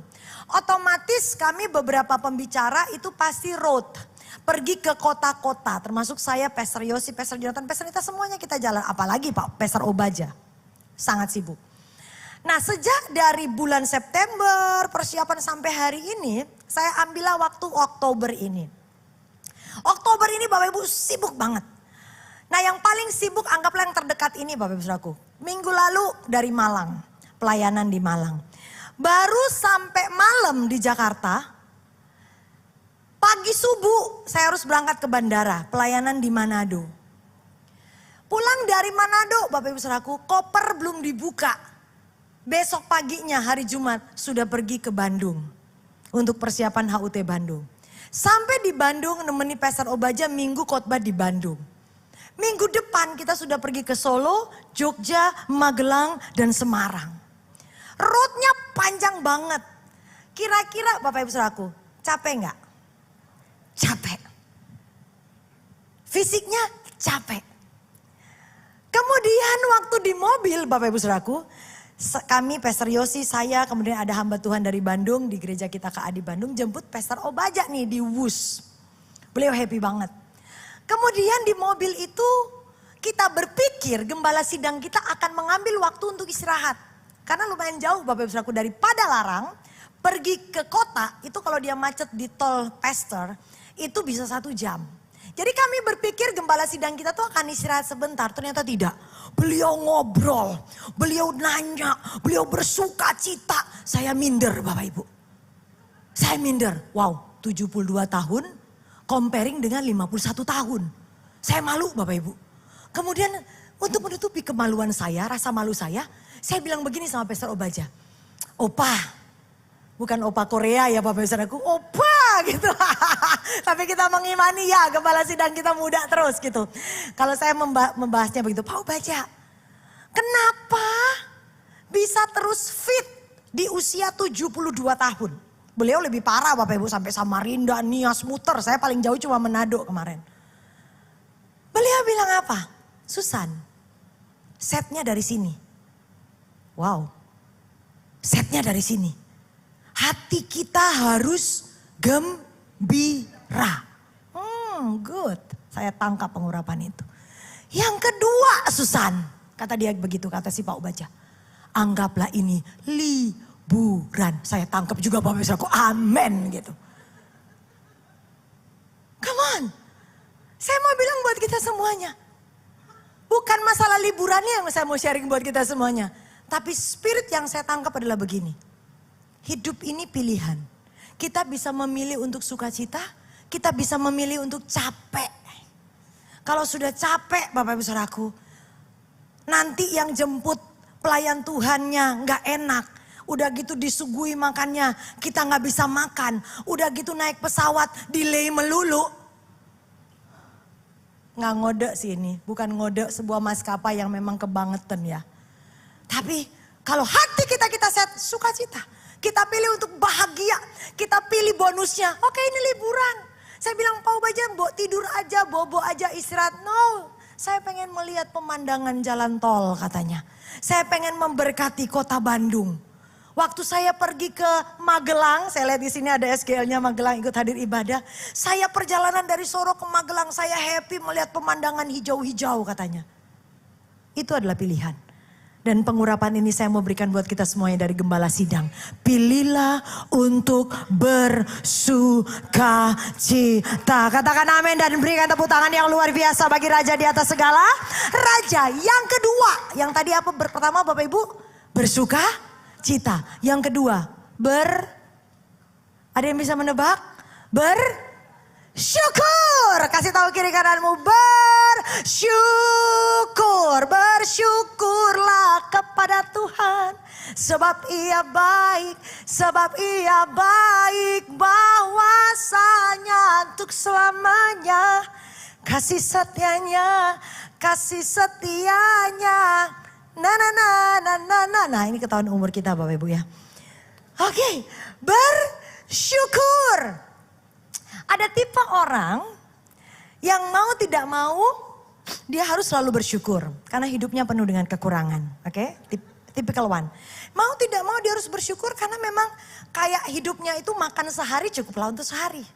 Otomatis kami beberapa pembicara itu pasti road. Pergi ke kota-kota, termasuk saya, Pastor Yosi, Pastor Jonathan, Pastor Nita, semuanya kita jalan. Apalagi Pak Pastor Obaja, sangat sibuk. Nah sejak dari bulan September, persiapan sampai hari ini, saya ambillah waktu Oktober ini. Oktober ini Bapak Ibu sibuk banget. Nah yang paling sibuk anggaplah yang terdekat ini Bapak Ibu Saudaraku. Minggu lalu dari Malang, pelayanan di Malang. Baru sampai malam di Jakarta, pagi subuh saya harus berangkat ke bandara, pelayanan di Manado. Pulang dari Manado Bapak Ibu Saudaraku, koper belum dibuka. Besok paginya hari Jumat sudah pergi ke Bandung untuk persiapan HUT Bandung. Sampai di Bandung nemeni Pastor Obaja minggu khotbah di Bandung. Minggu depan kita sudah pergi ke Solo, Jogja, Magelang, dan Semarang. Roadnya panjang banget. Kira-kira Bapak Ibu Saudaraku, capek nggak? Capek. Fisiknya capek. Kemudian waktu di mobil Bapak Ibu Saudaraku, kami Pastor Yosi, saya, kemudian ada hamba Tuhan dari Bandung, di gereja kita KA di Bandung, jemput Pastor Obaja nih di Wus. Beliau happy banget. Kemudian di mobil itu kita berpikir gembala sidang kita akan mengambil waktu untuk istirahat. Karena lumayan jauh Bapak Ibu Saudaraku dari Padalarang pergi ke kota itu kalau dia macet di tol Pasteur itu bisa 1 jam. Jadi kami berpikir gembala sidang kita tuh akan istirahat sebentar, ternyata tidak. Beliau ngobrol, beliau nanya, beliau bersuka cita. Saya minder Bapak Ibu. Saya minder, wow 72 tahun. Comparing dengan 51 tahun. Saya malu Bapak Ibu. Kemudian untuk menutupi kemaluan saya, rasa malu saya bilang begini sama Pastor Obaja. Opa, bukan opa Korea ya Bapak Ibu Saudaraku, opa gitu. Tapi kita mengimani ya gembala sidang kita muda terus gitu. Kalau saya membahasnya begitu, Pak Obaja, kenapa bisa terus fit di usia 72 tahun? Beliau lebih parah Bapak Ibu, sampai Samarinda, Nias, muter. Saya paling jauh cuma Manado kemarin. Beliau bilang apa? Susan, setnya dari sini. Wow, setnya dari sini. Hati kita harus gembira. Good. Saya tangkap pengurapan itu. Yang kedua Susan, kata dia begitu, kata si Pak Obaja. Anggaplah ini liburan. Saya tangkap juga Bapak Ibu Saudaraku, amen gitu. Come on. Saya mau bilang buat kita semuanya. Bukan masalah liburannya yang saya mau sharing buat kita semuanya. Tapi spirit yang saya tangkap adalah begini. Hidup ini pilihan. Kita bisa memilih untuk sukacita, kita bisa memilih untuk capek. Kalau sudah capek Bapak Ibu Saudaraku, nanti yang jemput pelayan Tuhannya nggak enak. Udah gitu disuguhi makannya, kita nggak bisa makan. Udah gitu naik pesawat, delay melulu. Nggak ngode sih ini, bukan ngode sebuah maskapai yang memang kebangetan ya. Tapi kalau hati kita set sukacita. Kita pilih untuk bahagia. Kita pilih bonusnya. Oke, ini liburan. Saya bilang Pak Ubajan, tidur aja, bobo aja, istirahat. No, saya pengen melihat pemandangan jalan tol katanya. Saya pengen memberkati kota Bandung. Waktu saya pergi ke Magelang, saya lihat di sini ada SGL-nya Magelang ikut hadir ibadah. Saya perjalanan dari Soro ke Magelang, saya happy melihat pemandangan hijau-hijau katanya. Itu adalah pilihan. Dan pengurapan ini saya mau berikan buat kita semuanya dari Gembala Sidang. Pilihlah untuk bersukacita. Katakan amin dan berikan tepuk tangan yang luar biasa bagi Raja di atas segala. Raja yang kedua. Yang tadi apa pertama Bapak Ibu? Bersukacita. Yang kedua. Ada yang bisa menebak? Bersyukur. Kasih tahu kiri kananmu. Bersyukur. Bersyukurlah kepada Tuhan. Sebab ia baik. Sebab ia baik. Bahwasanya untuk selamanya. Kasih setianya. Kasih setianya. Nah ini ketahuan umur kita Bapak Ibu ya. Oke, bersyukur. Ada tipe orang yang mau tidak mau dia harus selalu bersyukur. Karena hidupnya penuh dengan kekurangan. Oke, typical one. Mau tidak mau dia harus bersyukur karena memang kayak hidupnya itu makan sehari cukuplah untuk sehari.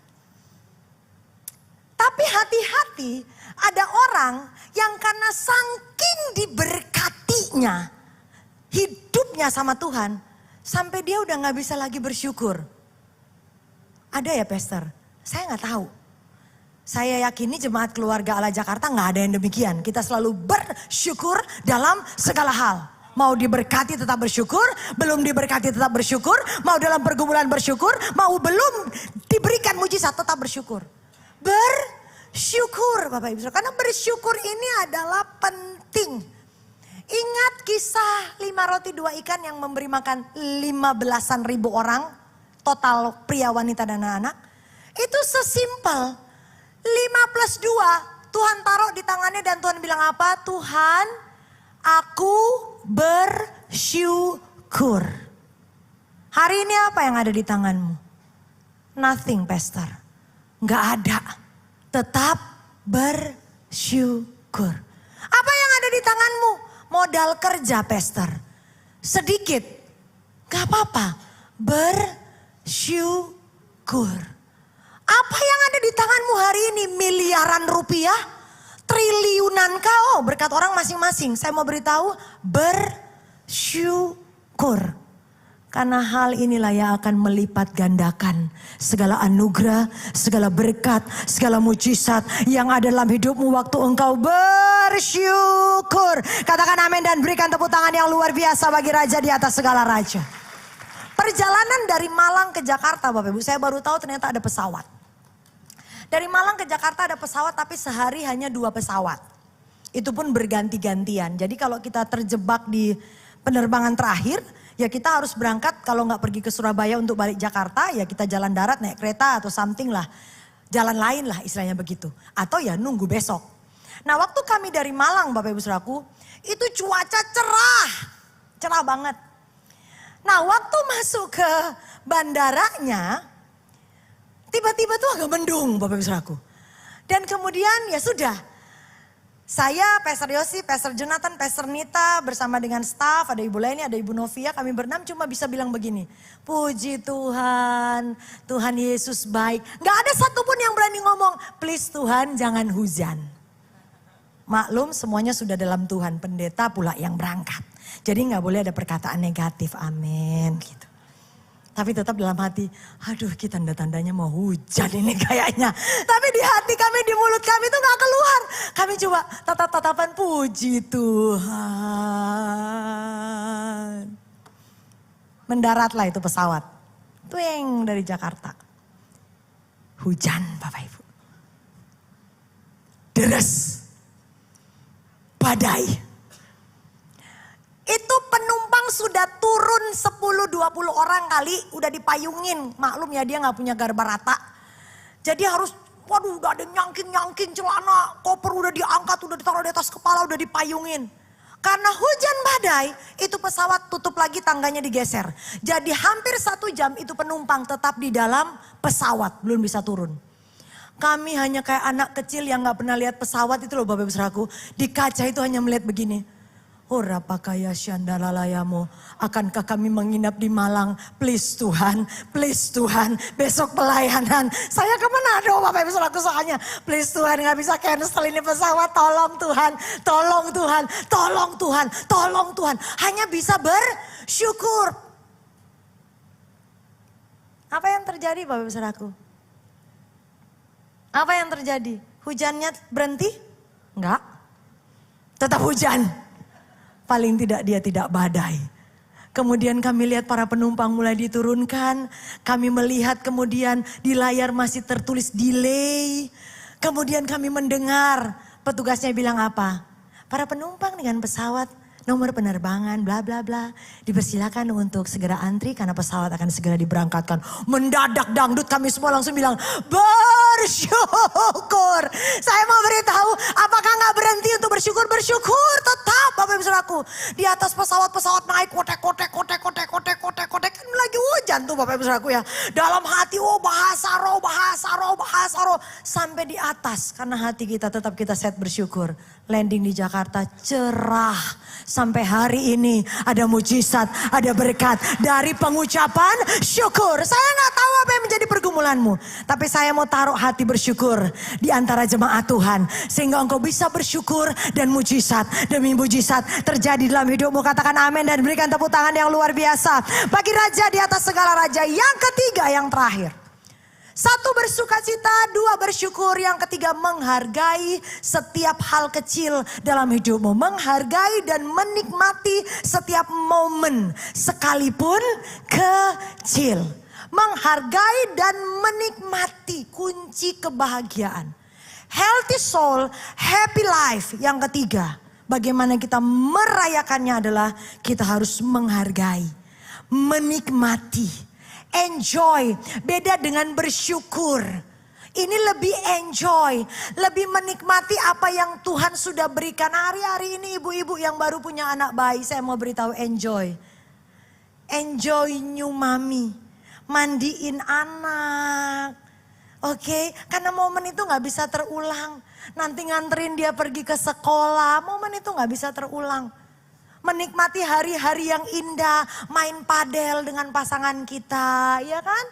Tapi hati-hati ada orang yang karena saking diberkatinya hidupnya sama Tuhan. Sampai dia udah gak bisa lagi bersyukur. Ada ya Pastor? Saya gak tahu. Saya yakini jemaat keluarga Allah Jakarta gak ada yang demikian. Kita selalu bersyukur dalam segala hal. Mau diberkati tetap bersyukur, belum diberkati tetap bersyukur. Mau dalam pergumulan bersyukur, mau belum diberikan mujizat tetap bersyukur. Bersyukur Bapak Ibu. Karena bersyukur ini adalah penting. Ingat kisah 5 roti 2 ikan yang memberi makan 15.000 orang. Total pria, wanita dan anak. Itu sesimpel 5 + 2 Tuhan taruh di tangannya dan Tuhan bilang apa? Tuhan aku bersyukur. Hari ini apa yang ada di tanganmu? Nothing Pastor. Gak ada. Tetap bersyukur. Apa yang ada di tanganmu? Modal kerja Pastor. Sedikit. Gak apa-apa. Bersyukur. Apa yang ada di tanganmu hari ini? Miliaran rupiah? Triliunan kau? Berkat orang masing-masing. Saya mau beritahu. Bersyukur. Karena hal inilah yang akan melipat gandakan segala anugerah, segala berkat, segala mujizat yang ada dalam hidupmu waktu engkau bersyukur. Katakan amin dan berikan tepuk tangan yang luar biasa bagi Raja di atas segala raja. Perjalanan dari Malang ke Jakarta Bapak Ibu, saya baru tahu ternyata ada pesawat. Dari Malang ke Jakarta ada pesawat tapi sehari hanya 2 pesawat. Itu pun berganti-gantian. Jadi kalau kita terjebak di penerbangan terakhir, ya kita harus berangkat kalau nggak pergi ke Surabaya untuk balik Jakarta, ya kita jalan darat naik kereta atau something lah. Jalan lain lah istilahnya begitu. Atau ya nunggu besok. Nah waktu kami dari Malang Bapak Ibu Saudaraku, itu cuaca cerah. Cerah banget. Nah waktu masuk ke bandaranya, tiba-tiba tuh agak mendung Bapak Ibu Saudaraku. Dan kemudian ya sudah. Saya, Pastor Yosi, Pastor Jonathan, Pastor Nita bersama dengan staff, ada Ibu Leni, ada Ibu Novia, kami berenam cuma bisa bilang begini. Puji Tuhan, Tuhan Yesus baik. Gak ada satupun yang berani ngomong, please Tuhan jangan hujan. Maklum semuanya sudah dalam Tuhan, pendeta pula yang berangkat. Jadi gak boleh ada perkataan negatif, amin gitu. Tapi tetap dalam hati, aduh kita tanda-tandanya mau hujan ini kayaknya. Tapi di hati kami, di mulut kami itu gak keluar. Kami coba tatap-tatapan puji Tuhan. Mendaratlah itu pesawat. Tueng dari Jakarta. Hujan Bapak Ibu. Deres. Badai. Itu penumpang sudah turun 10-20 orang kali udah dipayungin. Maklum ya dia gak punya garba rata. Jadi harus waduh udah ada nyangking-nyangking celana. Koper udah diangkat, udah ditaruh di atas kepala, udah dipayungin. Karena hujan badai itu pesawat tutup lagi tangganya digeser. Jadi hampir 1 jam itu penumpang tetap di dalam pesawat belum bisa turun. Kami hanya kayak anak kecil yang gak pernah lihat pesawat itu loh Bapak Ibu Saudaraku. Di kaca itu hanya melihat begini. Ora pakaya syandalalayamu. Akankah kami menginap di Malang? Please Tuhan, besok pelayanan. Saya ke Manado Bapak Ibu Saudaraku soalnya. Please Tuhan gak bisa cancel ini pesawat. Tolong Tuhan, tolong Tuhan, tolong Tuhan, tolong Tuhan. Hanya bisa bersyukur. Apa yang terjadi Bapak Ibu Saudaraku? Apa yang terjadi? Hujannya berhenti? Enggak. Tetap hujan. Paling tidak dia tidak badai. Kemudian kami lihat para penumpang mulai diturunkan. Kami melihat kemudian di layar masih tertulis delay. Kemudian kami mendengar petugasnya bilang apa? Para penumpang dengan pesawat nomor penerbangan bla bla bla. Dipersilakan untuk segera antri karena pesawat akan segera diberangkatkan. Mendadak dangdut kami semua langsung bilang bersyukur. Saya mau beritahu apakah gak berhenti untuk bersyukur? Bersyukur tetap Bapak Ibu Saudaraku. Di atas pesawat naik kotek kan lagi hujan tuh Bapak Ibu Saudaraku ya. Dalam hati bahasa roh. Sampai di atas karena hati kita tetap kita set bersyukur. Landing di Jakarta cerah. Sampai hari ini ada mujizat, ada berkat dari pengucapan syukur. Saya gak tahu apa yang menjadi pergumulanmu. Tapi saya mau taruh hati bersyukur di antara jemaat Tuhan. Sehingga engkau bisa bersyukur dan mujizat demi mujizat terjadi dalam hidupmu. Katakan amin dan berikan tepuk tangan yang luar biasa. Bagi Raja di atas segala raja. Yang ketiga yang terakhir. 1 bersukacita, 2 bersyukur, yang ketiga menghargai setiap hal kecil dalam hidupmu. Menghargai dan menikmati setiap momen sekalipun kecil. Menghargai dan menikmati kunci kebahagiaan. Healthy soul, happy life. Yang ketiga, bagaimana kita merayakannya adalah kita harus menghargai, menikmati. Enjoy, beda dengan bersyukur. Ini lebih enjoy, lebih menikmati apa yang Tuhan sudah berikan. Hari-hari ini ibu-ibu yang baru punya anak bayi, saya mau beritahu enjoy. Enjoy new mommy, mandiin anak. Oke, karena momen itu gak bisa terulang. Nanti nganterin dia pergi ke sekolah, momen itu gak bisa terulang. Menikmati hari-hari yang indah, main padel dengan pasangan kita, ya kan?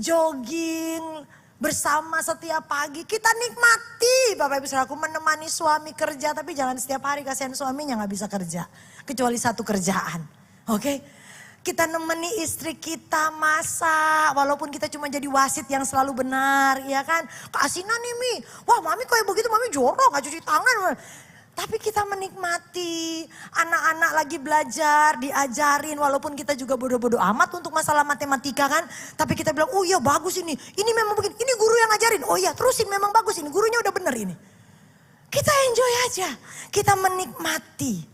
Jogging bersama setiap pagi, kita nikmati Bapak Ibu Saudaraku, menemani suami kerja, tapi jangan setiap hari, kasihan suaminya gak bisa kerja. Kecuali 1 kerjaan, oke? Kita nemeni istri kita masak, walaupun kita cuma jadi wasit yang selalu benar, ya kan? Kasihan nih Mi, wah mami kayak begitu, mami jorok gak cuci tangan. Tapi kita menikmati, anak-anak lagi belajar, diajarin walaupun kita juga bodoh-bodoh amat untuk masalah matematika kan. Tapi kita bilang, oh iya bagus ini memang begini, ini guru yang ngajarin. Oh iya terusin memang bagus ini, gurunya udah bener ini. Kita enjoy aja, kita menikmati.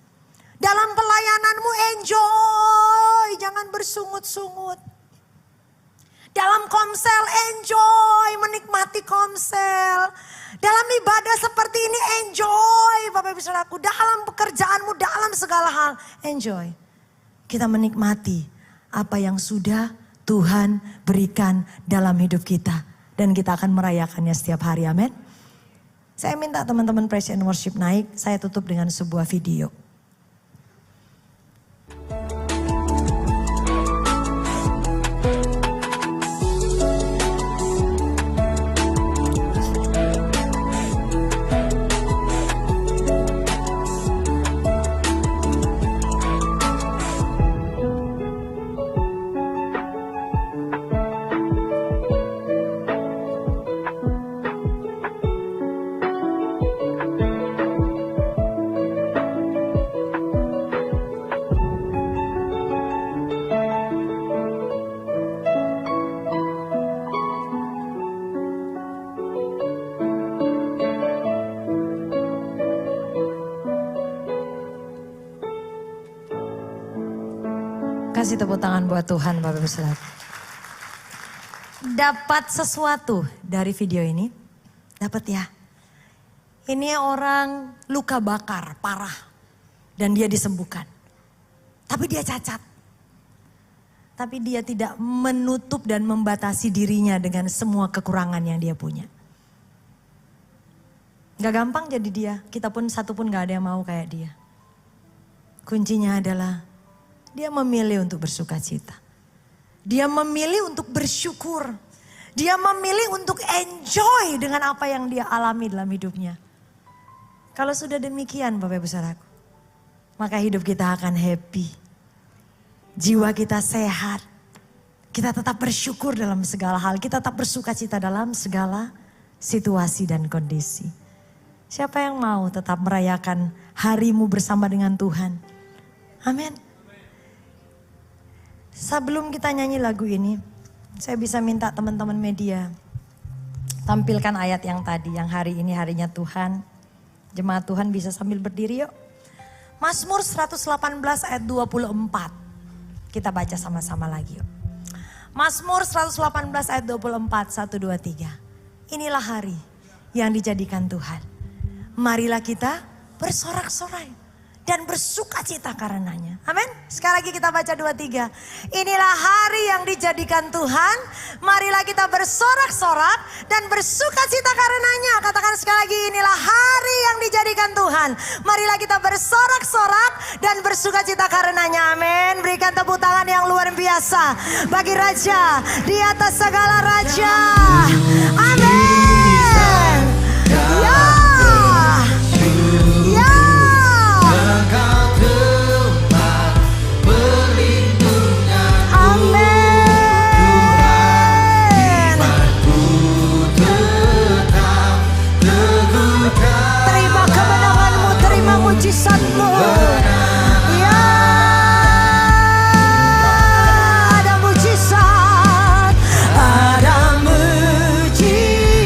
Dalam pelayananmu enjoy, jangan bersungut-sungut. Dalam komsel enjoy, menikmati komsel. Dalam ibadah seperti ini enjoy Bapak Ibu Saudaraku. Dalam pekerjaanmu, dalam segala hal enjoy. Kita menikmati apa yang sudah Tuhan berikan dalam hidup kita. Dan kita akan merayakannya setiap hari, amin. Saya minta teman-teman praise and worship naik. Saya tutup dengan sebuah video. Kasih tepuk tangan buat Tuhan Bapak Ibu Saudara. Dapat sesuatu dari video ini? Dapat ya. Ini orang luka bakar parah dan dia disembuhkan. Tapi dia cacat. Tapi dia tidak menutup dan membatasi dirinya dengan semua kekurangan yang dia punya. Gak gampang jadi dia, kita pun satu pun gak ada yang mau kayak dia. Kuncinya adalah dia memilih untuk bersuka cita. Dia memilih untuk bersyukur. Dia memilih untuk enjoy dengan apa yang dia alami dalam hidupnya. Kalau sudah demikian Bapak Ibu Saudaraku, maka hidup kita akan happy. Jiwa kita sehat. Kita tetap bersyukur dalam segala hal. Kita tetap bersuka cita dalam segala situasi dan kondisi. Siapa yang mau tetap merayakan harimu bersama dengan Tuhan? Amin. Sebelum kita nyanyi lagu ini, saya bisa minta teman-teman media tampilkan ayat yang tadi, yang hari ini harinya Tuhan. Jemaat Tuhan bisa sambil berdiri yuk. Mazmur 118 ayat 24. Kita baca sama-sama lagi yuk. Mazmur 118 ayat 24, 1, 2, 3. Inilah hari yang dijadikan Tuhan. Marilah kita bersorak-sorai dan bersuka cita karenanya. Amin. Sekali lagi kita baca 2, 3. Inilah hari yang dijadikan Tuhan. Marilah kita bersorak-sorak dan bersuka cita karenanya. Katakan sekali lagi, inilah hari yang dijadikan Tuhan. Marilah kita bersorak-sorak dan bersuka cita karenanya. Amin. Berikan tepuk tangan yang luar biasa bagi Raja di atas segala raja. Amin. Ya. Mujizatmu, ya ada mujizat, ada mujizat.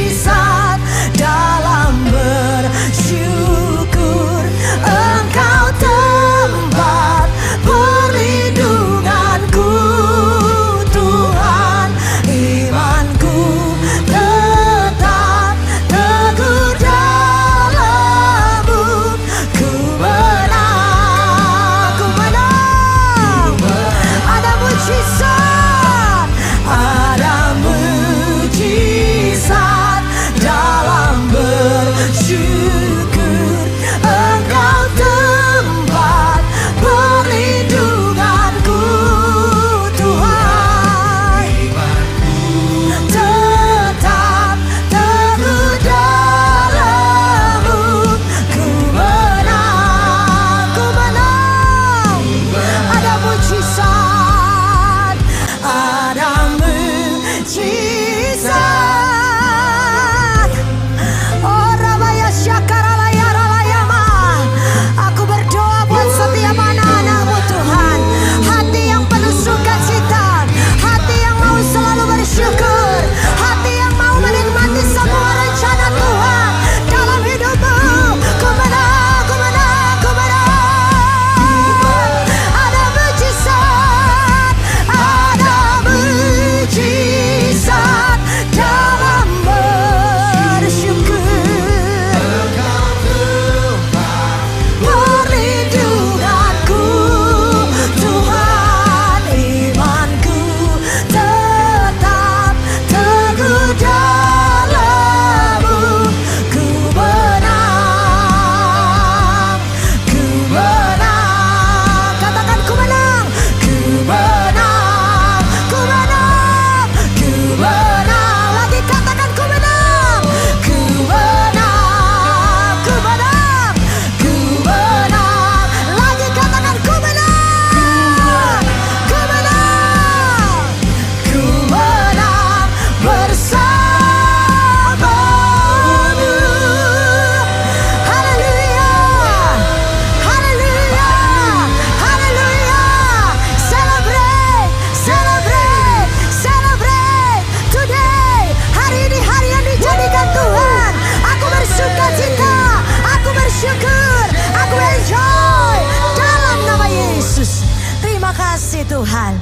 Tuhan.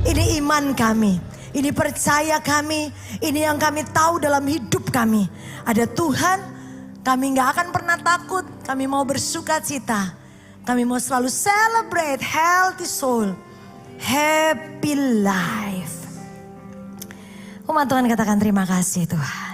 Ini iman kami. Ini percaya kami. Ini yang kami tahu dalam hidup kami. Ada Tuhan, kami gak akan pernah takut. Kami mau bersuka cita. Kami mau selalu celebrate healthy soul. Happy life. Umat Tuhan katakan terima kasih Tuhan.